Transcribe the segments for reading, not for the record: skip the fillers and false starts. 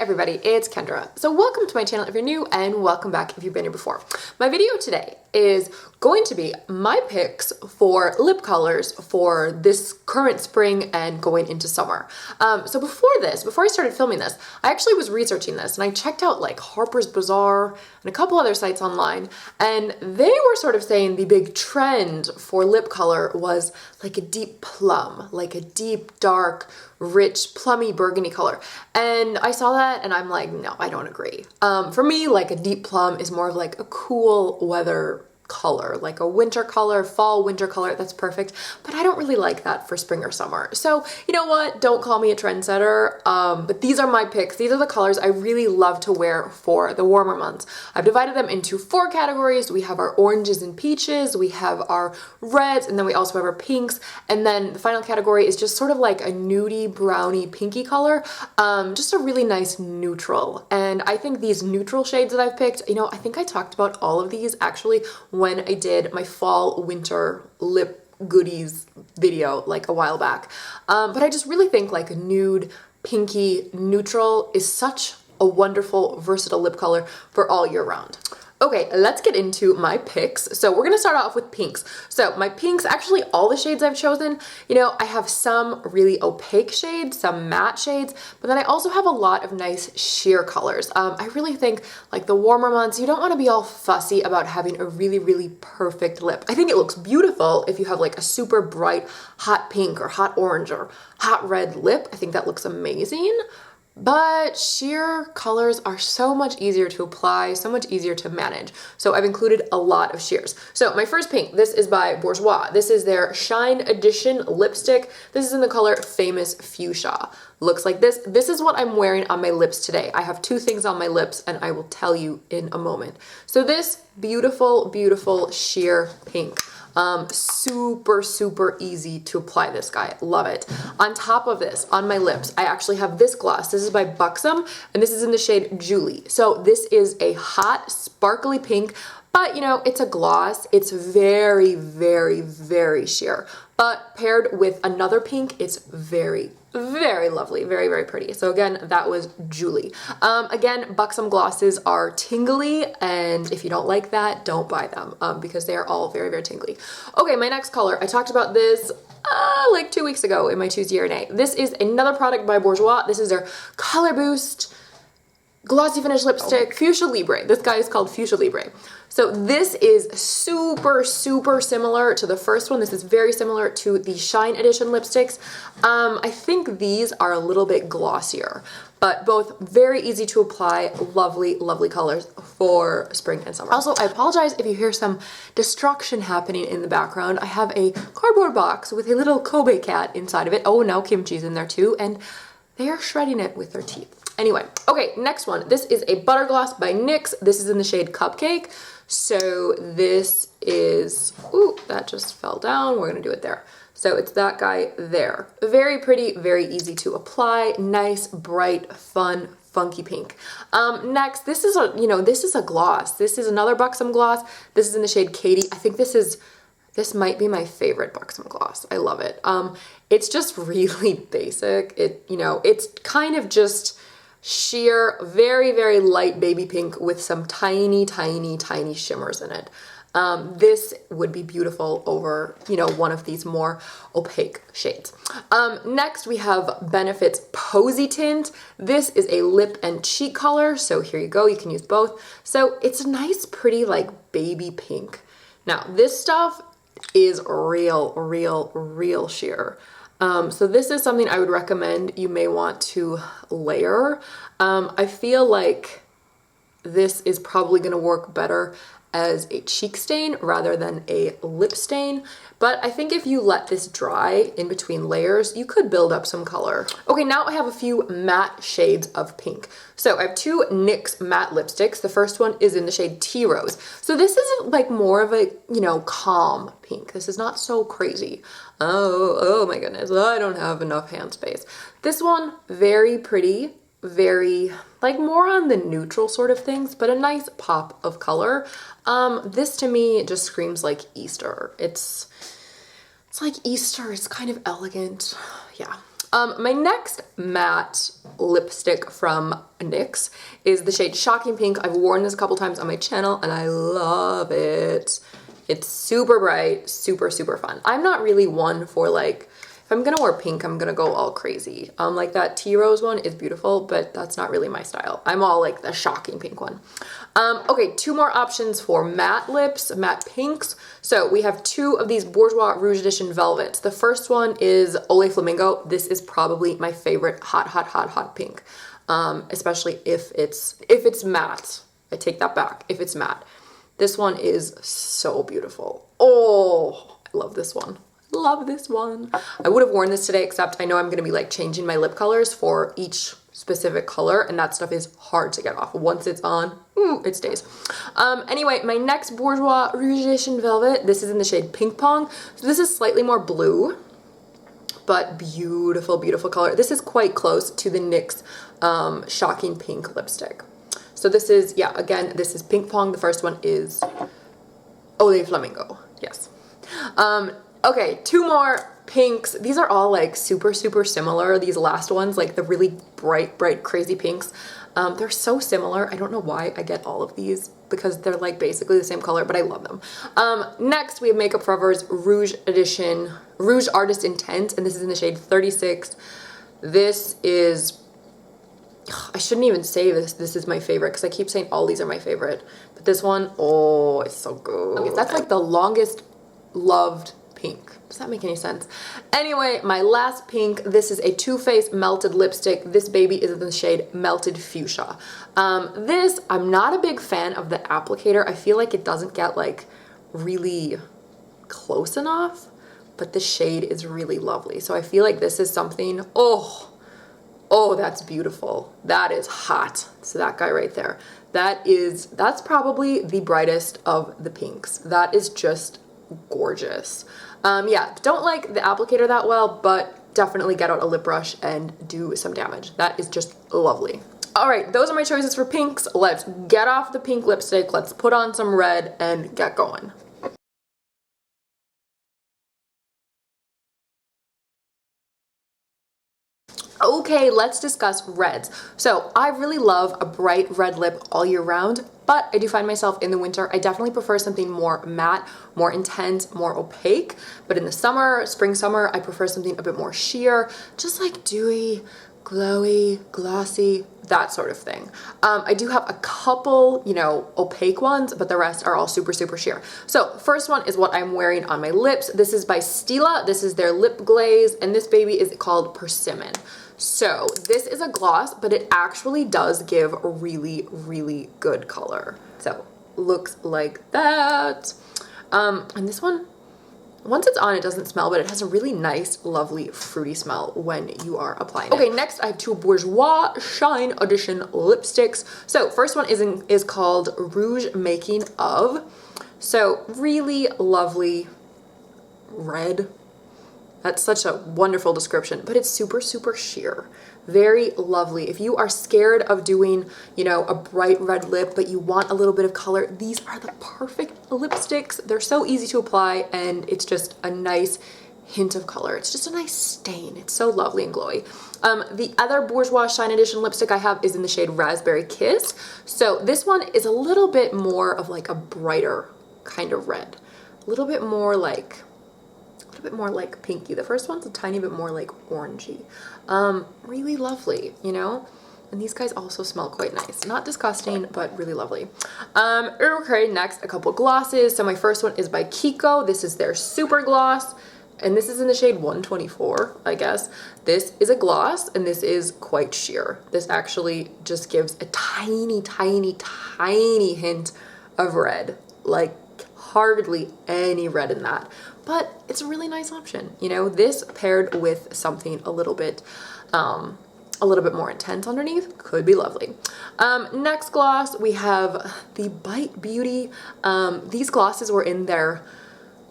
everybody, it's Kendra. So welcome to my channel if you're new, and welcome back if you've been here before. My video today is going to be my picks for lip colors for this current spring and going into summer. So before I started filming this, I actually was researching this and I checked out like Harper's Bazaar and a couple other sites online, and they were sort of saying the big trend for lip color was like a deep plum, like a deep, dark, rich, plummy burgundy color. And I saw that and I'm like, no, I don't agree. For me, like a deep plum is more of like a cool weather color, like a winter color, fall winter color, that's perfect. But I don't really like that for spring or summer. So you know what? Don't call me a trendsetter. But these are my picks. These are the colors I really love to wear for the warmer months. I've divided them into 4 categories. We have our oranges and peaches, we have our reds, and then we also have our pinks. And then the final category is just sort of like a nudie, browny, pinky color. Just a really nice neutral. And I think these neutral shades that I've picked, you know, I think I talked about all of these actually when I did my fall winter lip goodies video like a while back. But I just really think like a nude, pinky, neutral is such a wonderful, versatile lip color for all year round. Okay, let's get into my picks. So we're gonna start off with pinks. So my pinks, actually all the shades I've chosen, you know, I have some really opaque shades, some matte shades, but then I also have a lot of nice sheer colors. I really think like the warmer months, you don't wanna be all fussy about having a really, really perfect lip. I think it looks beautiful if you have like a super bright, hot pink or hot orange or hot red lip. I think that looks amazing. But sheer colors are so much easier to apply, so much easier to manage. So I've included a lot of sheers. So my first pink, this is by Bourjois. This is their Shine Edition lipstick. This is in the color Famous Fuchsia. Looks like this. This is what I'm wearing on my lips today. I have 2 things on my lips and I will tell you in a moment. So this beautiful, beautiful sheer pink. Super easy to apply this guy. Love it. On top of this, on my lips, I actually have this gloss. This is by Buxom and this is in the shade Julie. So this is a hot, sparkly pink, but you know, it's a gloss. It's very, very sheer. But paired with another pink, it's very lovely, very pretty. So again, that was Julie. Again, Buxom glosses are tingly, and if you don't like that, don't buy them because they are all very tingly. Okay, my next color, I talked about this like 2 weeks ago in my Tuesday R&A. This is another product by Bourjois. This is their Color Boost Glossy Finish Lipstick, Fuchsia Libre. This guy is called Fuchsia Libre. So this is super similar to the first one. This is very similar to the Shine Edition lipsticks. I think these are a little bit glossier, but both very easy to apply, lovely colors for spring and summer. Also, I apologize if you hear some destruction happening in the background. I have a cardboard box with a little Kobe cat inside of it. Oh, now kimchi's in there too, and they are shredding it with their teeth. Anyway, okay, next one. This is a butter gloss by NYX. This is in the shade Cupcake. So this is, ooh, that just fell down. We're gonna do it there. So it's that guy there. Very pretty, very easy to apply. Nice, bright, fun, funky pink. Next, this is a gloss. This is another Buxom gloss. This is in the shade Katie. I think this might be my favorite Buxom gloss. I love it. It's just really basic. It's kind of just sheer, very light baby pink with some tiny shimmers in it. This would be beautiful over, one of these more opaque shades. Next we have Benefit's Posy Tint. This is a lip and cheek color, so here you go, you can use both. So it's a nice, pretty, like baby pink. Now this stuff is real sheer. So this is something I would recommend you may want to layer. I feel like this is probably going to work better as a cheek stain rather than a lip stain, but I think if you let this dry in between layers, you could build up some color. Okay, now I have a few matte shades of pink. So I have 2 NYX matte lipsticks. The first one is in the shade Tea Rose. So this is like more of a, calm pink. This is not so crazy. Oh my goodness, I don't have enough hand space. This one, very pretty, very, like more on the neutral sort of things, but a nice pop of color. This to me just screams like Easter. It's like Easter, it's kind of elegant, yeah. My next matte lipstick from NYX is the shade Shocking Pink. I've worn this a couple times on my channel and I love it. It's super bright, super, super fun. I'm not really one for like, if I'm gonna wear pink, I'm gonna go all crazy. Like that tea rose one is beautiful, but that's not really my style. I'm all like the Shocking Pink one. Okay, 2 more options for matte lips, matte pinks. So we have 2 of these Bourjois Rouge Edition Velvets. The first one is Ole Flamingo. This is probably my favorite hot pink, especially if it's matte. I take that back, if it's matte. This one is so beautiful. Oh, I love this one. Love this one. I would have worn this today, except I know I'm gonna be like changing my lip colors for each specific color, and that stuff is hard to get off. Once it's on, it stays. Anyway, my next Bourjois Rouge Edition Velvet, this is in the shade Pink Pong. So this is slightly more blue, but beautiful, beautiful color. This is quite close to the NYX Shocking Pink lipstick. So this is, yeah, again, this is Pink Pong. The first one is Ole Flamingo, yes. Okay, 2 more pinks. These are all like super, super similar. These last ones, like the really bright, crazy pinks. They're so similar. I don't know why I get all of these because they're like basically the same color, but I love them. Next, we have Makeup Forever's Rouge Edition, Rouge Artist Intent, and this is in the shade 36. This is, I shouldn't even say this is my favorite because I keep saying all these are my favorite. But this one, oh, it's so good. Okay, that's like the longest loved pink. Does that make any sense? Anyway, my last pink, this is a Too Faced Melted Lipstick. This baby is in the shade Melted Fuchsia. This, I'm not a big fan of the applicator. I feel like it doesn't get like really close enough, but the shade is really lovely. So I feel like this is something, oh, that's beautiful. That is hot. So that guy right there, that's probably the brightest of the pinks. That is just gorgeous. Yeah, don't like the applicator that well, but definitely get out a lip brush and do some damage. That is just lovely. All right, those are my choices for pinks. Let's get off the pink lipstick. Let's put on some red and get going. Okay, let's discuss reds. So I really love a bright red lip all year round, but I do find myself in the winter, I definitely prefer something more matte, more intense, more opaque. But in the summer, spring, summer, I prefer something a bit more sheer, just like dewy, glowy, glossy, that sort of thing. I do have a couple, you know, opaque ones, but the rest are all super, super sheer. So first one is what I'm wearing on my lips. This is by Stila. This is their lip glaze, and this baby is called Persimmon. So this is a gloss, but it actually does give a really, really good color. So looks like that. And this one, once it's on, it doesn't smell, but it has a really nice, lovely, fruity smell when you are applying it. Okay, next I have 2 Bourjois Shine Edition lipsticks. So first one is called Rouge Making Of. So really lovely red. That's such a wonderful description, but it's super, super sheer. Very lovely. If you are scared of doing, you know, a bright red lip, but you want a little bit of color, these are the perfect lipsticks. They're so easy to apply, and it's just a nice hint of color. It's just a nice stain. It's so lovely and glowy. The other Bourjois Shine Edition lipstick I have is in the shade Raspberry Kiss. So this one is a little bit more of like a brighter kind of red. A little bit more like pinky. The first one's a tiny bit more like orangey. Really lovely, you know? And these guys also smell quite nice. Not disgusting, but really lovely. Okay, next, a couple glosses. So my first one is by KIKO. This is their Supergloss, and this is in the shade 124, I guess. This is a gloss, and this is quite sheer. This actually just gives a tiny, tiny, tiny hint of red. Like, hardly any red in that. But it's a really nice option. You know, this paired with something a little bit more intense underneath could be lovely. Next gloss, we have the Bite Beauty. These glosses were in their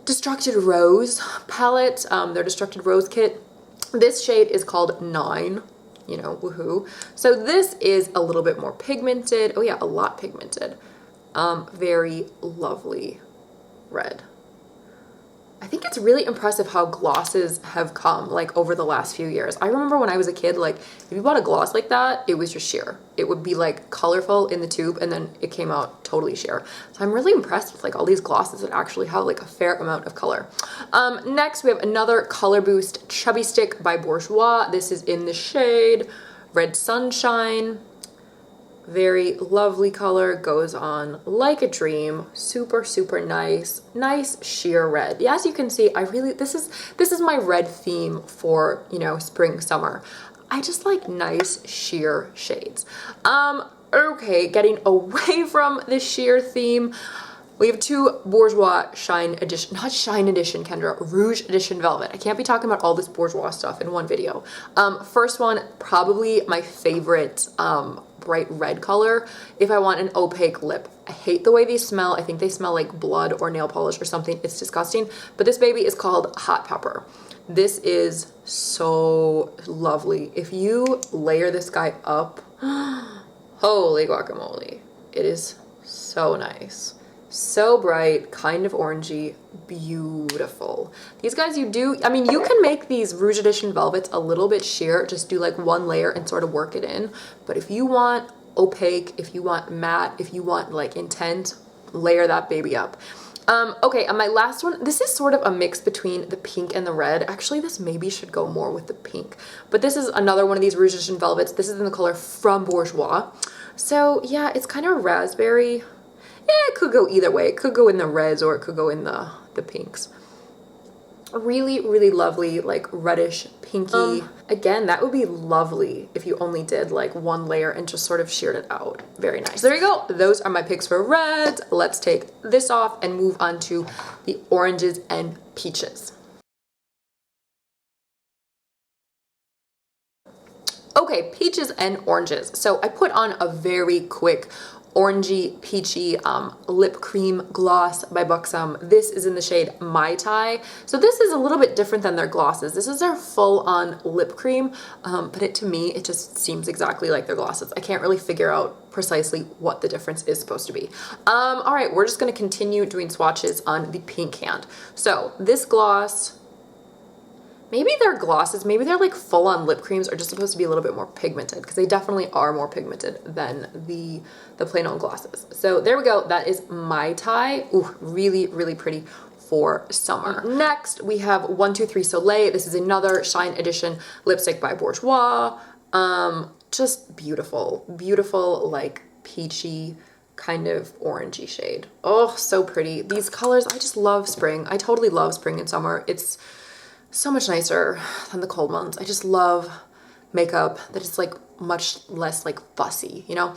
Deconstructed Rose palette, their Deconstructed Rose kit. This shade is called 9, you know, woohoo. So this is a little bit more pigmented. Oh yeah, a lot pigmented. Very lovely red. I think it's really impressive how glosses have come like over the last few years. I remember when I was a kid, like if you bought a gloss like that, it was just sheer. It would be like colorful in the tube and then it came out totally sheer. So I'm really impressed with like all these glosses that actually have like a fair amount of color. Next we have another Color Boost Chubby Stick by Bourjois. This is in the shade Red Sunshine. Very lovely color, goes on like a dream. Super, super nice. Nice sheer red. Yeah, as you can see, this is my red theme for, you know, spring, summer. I just like nice sheer shades. Okay, getting away from the sheer theme, we have two Bourjois Shine Edition, not Shine Edition, Kendra, Rouge Edition Velvet. I can't be talking about all this Bourjois stuff in one video. First one, probably my favorite bright red color if I want an opaque lip. I hate the way these smell. I think they smell like blood or nail polish or something. It's disgusting. But this baby is called Hot Pepper. This is so lovely. If you layer this guy up, holy guacamole. It is so nice. So bright, kind of orangey, beautiful. These guys you can make these Rouge Edition Velvets a little bit sheer, just do like one layer and sort of work it in. But if you want opaque, if you want matte, if you want like intense, layer that baby up. Okay, and my last one, this is sort of a mix between the pink and the red. Actually, this maybe should go more with the pink. But this is another one of these Rouge Edition Velvets. This is in the color From Bourjois. So yeah, it's kind of raspberry. Yeah, it could go either way. It could go in the reds or it could go in the pinks. Really, really lovely, like reddish, pinky. Again, that would be lovely if you only did like one layer and just sort of sheared it out. Very nice. So there you go. Those are my picks for reds. Let's take this off and move on to the oranges and peaches. Okay, peaches and oranges. So I put on a very quick orangey, peachy lip cream gloss by Buxom. This is in the shade Mai Tai. So this is a little bit different than their glosses. This is their full-on lip cream, but to me, it just seems exactly like their glosses. I can't really figure out precisely what the difference is supposed to be. All right, we're just gonna continue doing swatches on the pink hand. So this gloss, maybe their glosses, maybe they're like full-on lip creams are just supposed to be a little bit more pigmented, because they definitely are more pigmented than the plain old glosses. So there we go. That is Mai Tai. Ooh, really, really pretty for summer. Next, we have 123 Soleil. This is another Shine Edition lipstick by Bourjois. Just beautiful, beautiful, like peachy, kind of orangey shade. Oh, so pretty. These colors, I just love spring. I totally love spring and summer. It's so much nicer than the cold months. I just love makeup that is like much less like fussy, you know?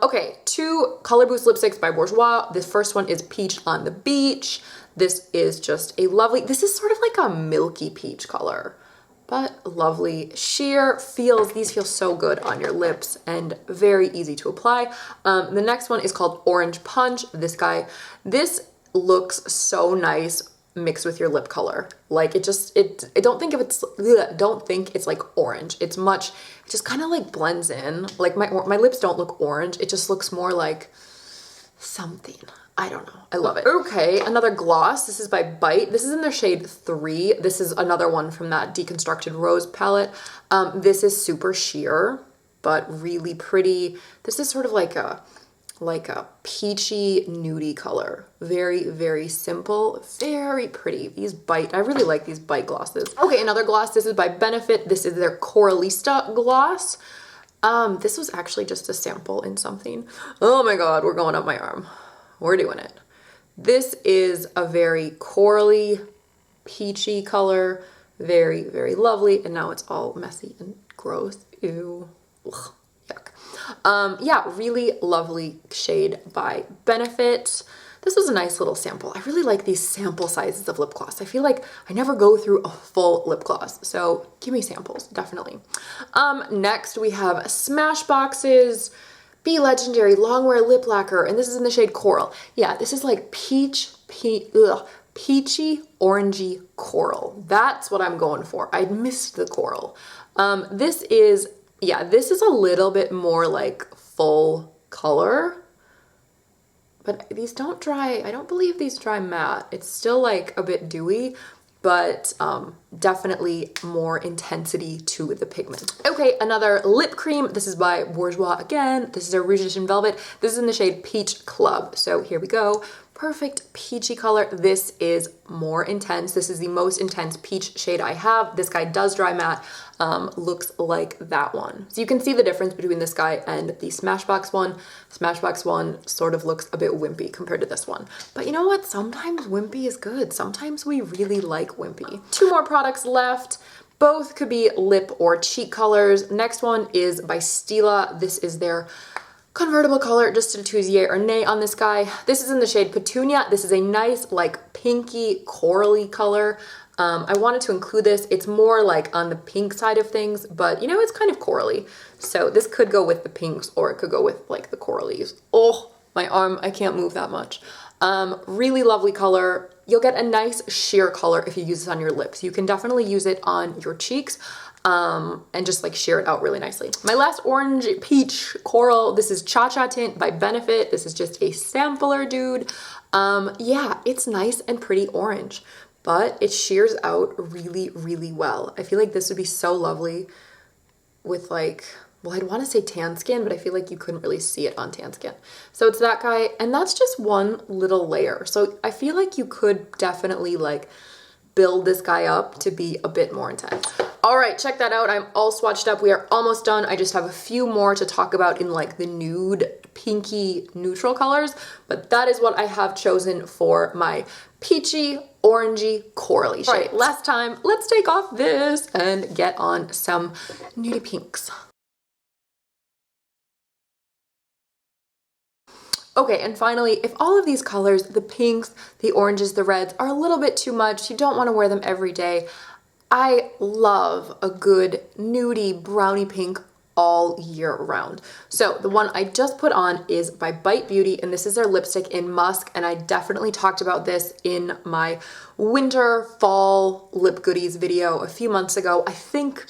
Okay, two Color Boost lipsticks by Bourjois. This first one is Peach on the Beach. This is just a lovely, this is sort of like a milky peach color, but lovely. Sheer feels, these feel so good on your lips and very easy to apply. The next one is called Orange Punch. This looks so nice mixed with your lip color. Like I don't think it's like orange. It just kind of like blends in. Like my lips don't look orange. It just looks more like something. I don't know. I love it. Okay, another gloss. This is by Bite. This is in their shade 3. This is another one from that Deconstructed Rose palette. This is super sheer, but really pretty. This is sort of like a peachy nudie color. Very, very simple, very pretty. I really like these Bite glosses. Okay, another gloss. This is by Benefit. This is their Coralista gloss. This was actually just a sample in something. Oh my God, we're going up my arm. We're doing it. This is a very corally, peachy color. Very, very lovely. And now it's all messy and gross. Ew. Ugh. Yuck. Yeah, really lovely shade by Benefit. This was a nice little sample. I really like these sample sizes of lip gloss. I feel like I never go through a full lip gloss, so give me samples, definitely. Next we have Smashbox's Be Legendary Longwear Lip Lacquer, and this is in the shade Coral. Yeah, this is like peachy, orangey coral. That's what I'm going for. I missed the coral. This is a little bit more like full color, but these don't dry. I don't believe these dry matte. It's still like a bit dewy, but definitely more intensity to the pigment. Okay, another lip cream. This is by Bourjois again. This is a Rouge Edition Velvet. This is in the shade Peach Club. So here we go. Perfect peachy color. This is more intense. This is the most intense peach shade I have. This guy does dry matte, looks like that one. So you can see the difference between this guy and the Smashbox one. Smashbox one sort of looks a bit wimpy compared to this one. But you know what? Sometimes wimpy is good. Sometimes we really like wimpy. Two more products left. Both could be lip or cheek colors. Next one is by Stila. This is their Convertible color. Just to choose yay or nay on this guy. This is in the shade Petunia. This is a nice like pinky corally color. I wanted to include this. It's more like on the pink side of things, but you know, it's kind of corally. So this could go with the pinks or it could go with like the coralies. Oh, my arm, I can't move that much. Really lovely color. You'll get a nice sheer color if you use this on your lips. You can definitely use it on your cheeks. And just like sheer it out really nicely. My last orange peach coral, this is Cha Cha Tint by Benefit. This is just a sampler, dude. Yeah, it's nice and pretty orange, but it sheers out really, really well. I feel like this would be so lovely with like, well, I'd want to say tan skin, but I feel like you couldn't really see it on tan skin. So it's that guy, and that's just one little layer. So I feel like you could definitely like build this guy up to be a bit more intense. All right, check that out. I'm all swatched up. We are almost done. I just have a few more to talk about in like the nude, pinky, neutral colors, but that is what I have chosen for my peachy, orangey, corally shade. All right, last time, let's take off this and get on some nudie pinks. Okay, and finally, if all of these colors, the pinks, the oranges, the reds, are a little bit too much, you don't want to wear them every day, I love a good nudie brownie pink all year round. So the one I just put on is by Bite Beauty, and this is their lipstick in Musk, and I definitely talked about this in my winter fall lip goodies video a few months ago. I think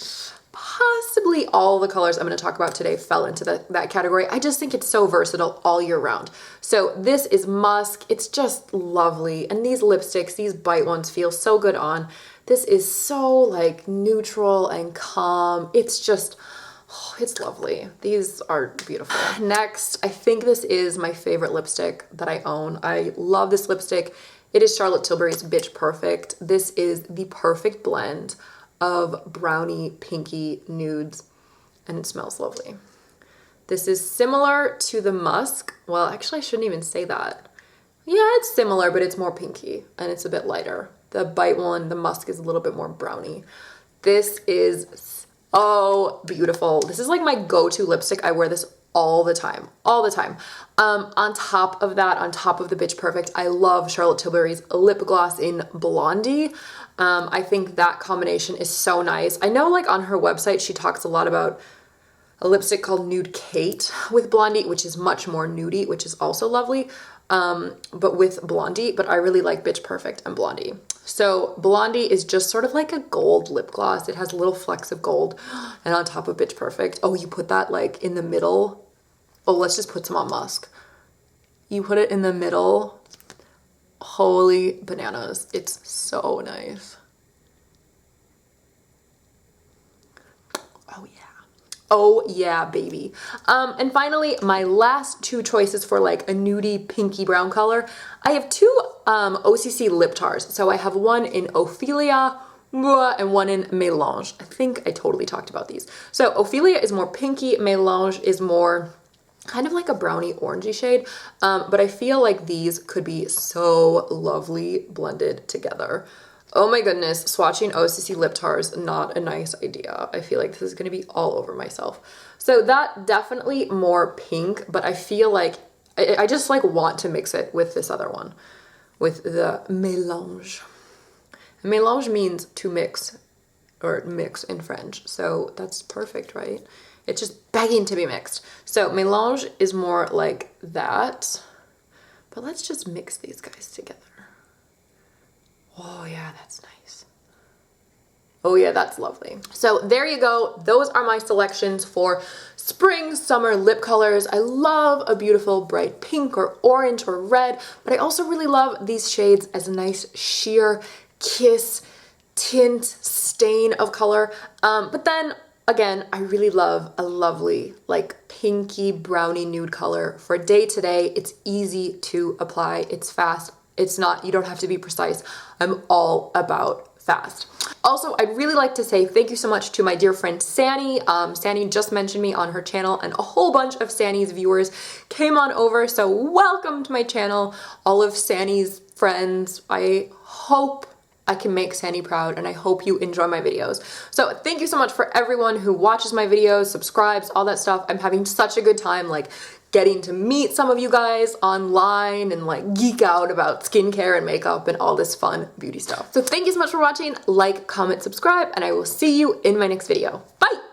possibly all the colors I'm going to talk about today fell into that category. I just think it's so versatile all year round. So this is Musk. It's just lovely. And these lipsticks, these Bite ones, feel so good on. This is so like neutral and calm. It's just, oh, it's lovely. These are beautiful. Next, I think this is my favorite lipstick that I own. I love this lipstick. It is Charlotte Tilbury's Bitch Perfect. This is the perfect blend of brownie, pinky, nudes, and it smells lovely. This is similar to the Musk. Well, actually, I shouldn't even say that. Yeah, it's similar, but it's more pinky and it's a bit lighter. The Bite one, the Musk, is a little bit more brownie. This is so beautiful. This is like my go-to lipstick. I wear this all the time, all the time. On top of that, on top of the Bitch Perfect, I love Charlotte Tilbury's lip gloss in Blondie. I think that combination is so nice. I know like on her website, she talks a lot about a lipstick called Nude Kate with Blondie, which is much more nudie, which is also lovely, but with Blondie, but I really like Bitch Perfect and Blondie. So Blondie is just sort of like a gold lip gloss. It has little flecks of gold, and on top of Bitch Perfect, oh, you put that like in the middle. Oh, let's just put some on Musk. You put it in the middle. Holy bananas. It's so nice. Oh yeah. Oh yeah, baby. And finally, my last two choices for like a nudie pinky brown color. I have two OCC Lip Tars. So I have one in Ophelia and one in Melange. I think I totally talked about these. So Ophelia is more pinky. Melange is more kind of like a brownie orangey shade, but I feel like these could be so lovely blended together. Oh my goodness, swatching OCC Lip Tars, not a nice idea. I feel like this is gonna be all over myself. So that definitely more pink, but I feel like I just like want to mix it with this other one, with the Melange. Melange means to mix, or mix in French, so that's perfect, right? It's just begging to be mixed. So Melange is more like that, but let's just mix these guys together. Oh yeah, that's nice. Oh yeah, that's lovely. So there you go. Those are my selections for spring, summer lip colors. I love a beautiful bright pink or orange or red, but I also really love these shades as a nice sheer kiss, tint, stain of color. But then again, I really love a lovely like pinky brownie nude color for day to day. It's easy to apply. It's fast. It's not, you don't have to be precise. I'm all about fast. Also, I'd really like to say thank you so much to my dear friend Sanny. Sanny just mentioned me on her channel and a whole bunch of Sanny's viewers came on over. So welcome to my channel, all of Sanny's friends. I hope I can make Sanny proud and I hope you enjoy my videos. So thank you so much for everyone who watches my videos, subscribes, all that stuff. I'm having such a good time like getting to meet some of you guys online and like geek out about skincare and makeup and all this fun beauty stuff. So thank you so much for watching. Like, comment, subscribe, and I will see you in my next video. Bye!